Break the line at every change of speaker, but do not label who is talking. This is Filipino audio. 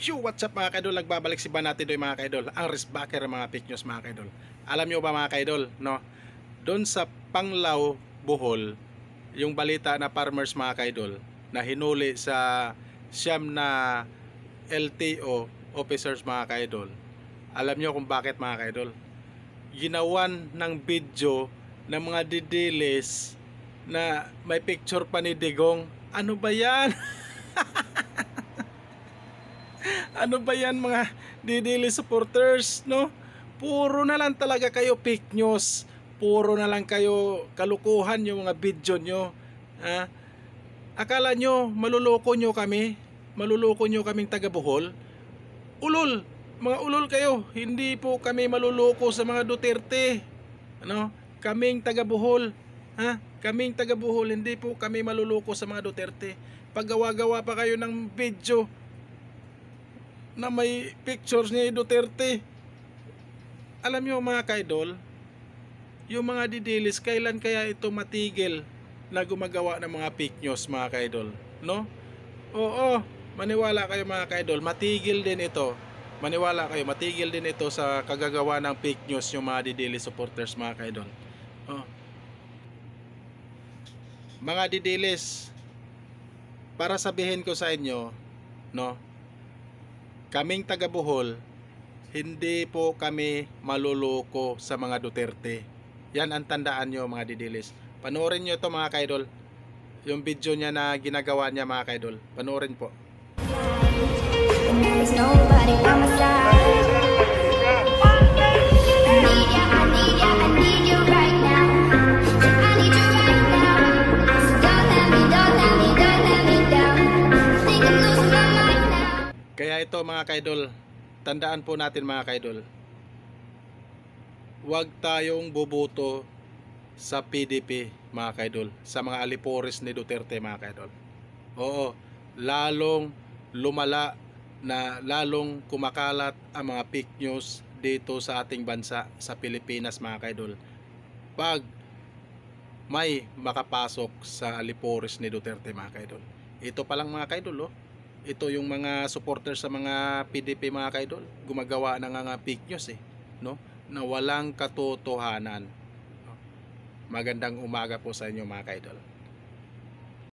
What's up mga kaidol? Nagbabalik si Banati Doy mga kaidol. Ang resbacker ng mga fake news mga kaidol. Alam nyo ba mga kaidol, no? Doon sa Panglao, Bohol, yung balita na farmers mga kaidol na hinuli sa siyam na LTO officers mga kaidol. Alam nyo kung bakit mga kaidol? Ginawan ng video ng mga didilis na may picture pa ni Digong. Ano ba yan? Ano ba yan mga Didili supporters, no? Puro na lang talaga kayo fake news. Puro na lang kayo kalukuhan yung mga video nyo. Ha? Akala nyo maluloko nyo kami? Maluloko nyo kaming taga Bohol? Ulol! Mga ulol kayo. Hindi po kami maluloko sa mga Duterte. Ano? Kaming taga Bohol. Ha? Kaming taga Bohol. Hindi po kami maluloko sa mga Duterte. Paggawa-gawa pa kayo ng video na may pictures ni Duterte. Alam nyo mga kaidol, yung mga didilis, kailan kaya ito matigil na gumagawa ng mga fake news mga kaidol, no? Oo, maniwala kayo mga kaidol, matigil din ito. Maniwala kayo, matigil din ito sa kagagawa ng fake news yung mga didilis supporters mga kaidol. Oh. Mga didilis, para sabihin ko sa inyo, no? Kaming taga Bohol, hindi po kami maluloko sa mga Duterte. Yan ang tandaan nyo mga didilis. Panoorin nyo ito mga kaidol. Yung video niya na ginagawa niya mga kaidol. Panoorin po.
There's nobody by my side. I need ya, I need ya, I need you right now. I need you right now. So don't let me, don't let me, don't let me down. Think I'm losing my mind now.
Kaya ito mga kaidol, tandaan po natin mga kaidol, huwag tayong boboto sa PDP mga kaidol, sa mga alipores ni Duterte mga kaidol. Oo, lalong lumala na lalong kumakalat ang mga fake news dito sa ating bansa, sa Pilipinas mga kaidol, pag may makapasok sa alipores ni Duterte mga kaidol. Ito pa lang mga kaidol, oh. Ito yung mga supporters sa mga PDP mga kaidol, gumagawa ng mga fake news no? Na walang katotohanan. Magandang umaga po sa inyo mga kaidol.